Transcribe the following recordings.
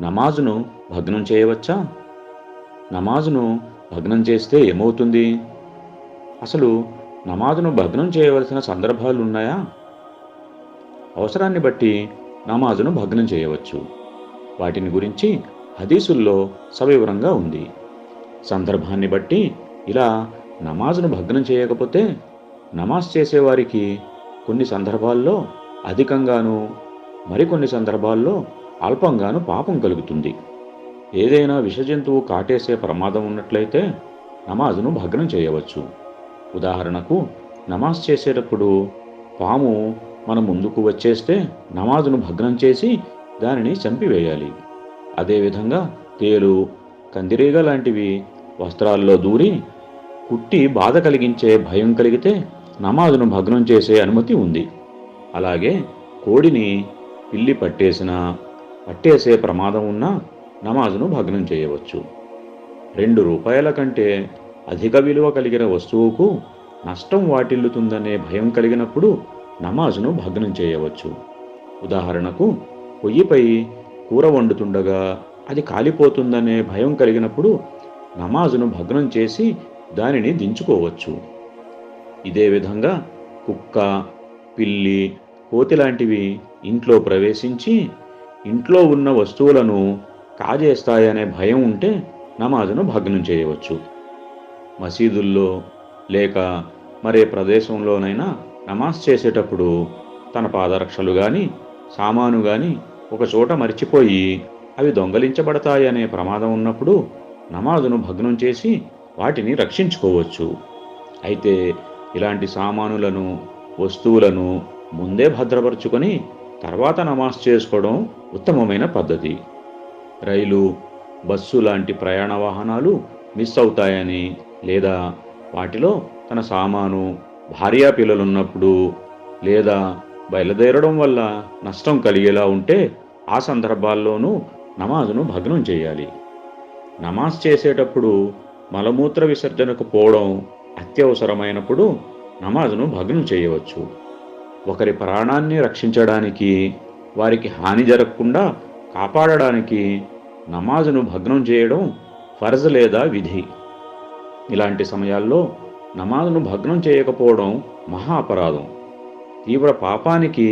నమాజును భగ్నం చేయవచ్చా? నమాజును భగ్నం చేస్తే ఏమవుతుంది? అసలు నమాజును భగ్నం చేయవలసిన సందర్భాలున్నాయా? అవసరాన్ని బట్టి నమాజును భగ్నం చేయవచ్చు. వాటిని గురించి హదీసుల్లో సవివరంగా ఉంది. సందర్భాన్ని బట్టి ఇలా నమాజును భగ్నం చేయకపోతే నమాజ్ చేసేవారికి కొన్ని సందర్భాల్లో అధికంగాను, మరికొన్ని సందర్భాల్లో అల్పంగాను పాపం కలుగుతుంది. ఏదైనా విషజంతువు కాటేసే ప్రమాదం ఉన్నట్లయితే నమాజును భగ్నం చేయవచ్చు. ఉదాహరణకు, నమాజ్ చేసేటప్పుడు పాము మన ముందుకు వచ్చేస్తే నమాజును భగ్నం చేసి దానిని చంపివేయాలి. అదేవిధంగా తేలు, కందిరీగ లాంటివి వస్త్రాల్లో దూరి కుట్టి బాధ కలిగించే భయం కలిగితే నమాజును భగ్నం చేసే అనుమతి ఉంది. అలాగే కోడిని పిల్లి పట్టేసే ప్రమాదం ఉన్నా నమాజును భగ్నం చేయవచ్చు. 2 రూపాయల కంటే అధిక విలువ కలిగిన వస్తువుకు నష్టం వాటిల్లుతుందనే భయం కలిగినప్పుడు నమాజును భగ్నం చేయవచ్చు. ఉదాహరణకు, పొయ్యిపై కూర వండుతుండగా అది కాలిపోతుందనే భయం కలిగినప్పుడు నమాజును భగ్నం చేసి దానిని దించుకోవచ్చు. ఇదే విధంగా కుక్క, పిల్లి, కోతి లాంటివి ఇంట్లో ప్రవేశించి ఇంట్లో ఉన్న వస్తువులను కాజేస్తాయనే భయం ఉంటే నమాజును భగ్నం చేయవచ్చు. మసీదుల్లో లేక మరే ప్రదేశంలోనైనా నమాజ్ చేసేటప్పుడు తన పాదరక్షలు కానీ సామాను కానీ ఒకచోట మర్చిపోయి అవి దొంగలించబడతాయనే ప్రమాదం ఉన్నప్పుడు నమాజును భగ్నం చేసి వాటిని రక్షించుకోవచ్చు. అయితే ఇలాంటి సామానులను, వస్తువులను ముందే భద్రపరుచుకొని తర్వాత నమాజ్ చేసుకోవడం ఉత్తమమైన పద్ధతి. రైలు, బస్సు లాంటి ప్రయాణ వాహనాలు మిస్ అవుతాయని లేదా వాటిలో తన సామాను, భార్యా పిల్లలున్నప్పుడు లేదా బయలుదేరడం వల్ల నష్టం కలిగేలా ఉంటే ఆ సందర్భాల్లోనూ నమాజును భగ్నం చేయాలి. నమాజ్ చేసేటప్పుడు మలమూత్ర విసర్జనకు పోవడం అత్యవసరమైనప్పుడు నమాజును భగ్నం చేయవచ్చు. ఒకరి ప్రాణాన్ని రక్షించడానికి, వారికి హాని జరగకుండా కాపాడడానికి నమాజును భగ్నం చేయడం ఫర్జ్ లేదా విధి. ఇలాంటి సమయాల్లో నమాజును భగ్నం చేయకపోవడం మహా అపరాధం, తీవ్ర పాపానికి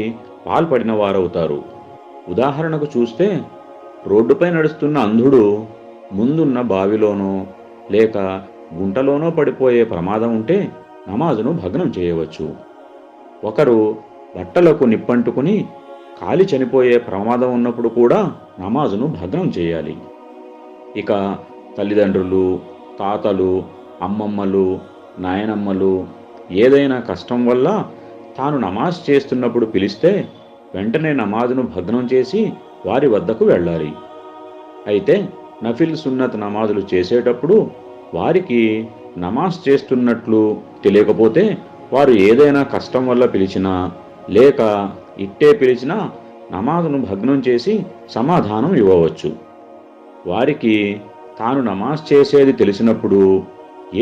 పాల్పడిన వారవుతారు. ఉదాహరణకు చూస్తే, రోడ్డుపై నడుస్తున్న అంధుడు ముందున్న బావిలోనో లేక గుంటలోనో పడిపోయే ప్రమాదం ఉంటే నమాజును భగ్నం చేయవచ్చు. ఒకరు బట్టలకు నిప్పంటుకుని కాలి చనిపోయే ప్రమాదం ఉన్నప్పుడు కూడా నమాజును భగ్నం చేయాలి. ఇక తల్లిదండ్రులు, తాతలు, అమ్మమ్మలు, నాయనమ్మలు ఏదైనా కష్టం వల్ల తాను నమాజ్ చేస్తున్నప్పుడు పిలిస్తే వెంటనే నమాజును భగ్నం చేసి వారి వద్దకు వెళ్ళాలి. అయితే నఫిల్, సున్నత్ నమాజులు చేసేటప్పుడు వారికి నమాజ్ చేస్తున్నట్లు తెలియకపోతే వారు ఏదైనా కష్టం వల్ల పిలిచినా లేక ఇట్టే పిలిచినా నమాజును భగ్నం చేసి సమాధానం ఇవ్వవచ్చు. వారికి తాను నమాజ్ చేసేది తెలిసినప్పుడు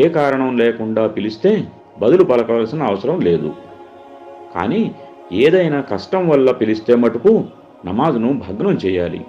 ఏ కారణం లేకుండా పిలిస్తే బదులు పలకవలసిన అవసరం లేదు. కానీ ఏదైనా కష్టం వల్ల పిలిస్తే మటుకు నమాజును భగ్నం చేయాలి.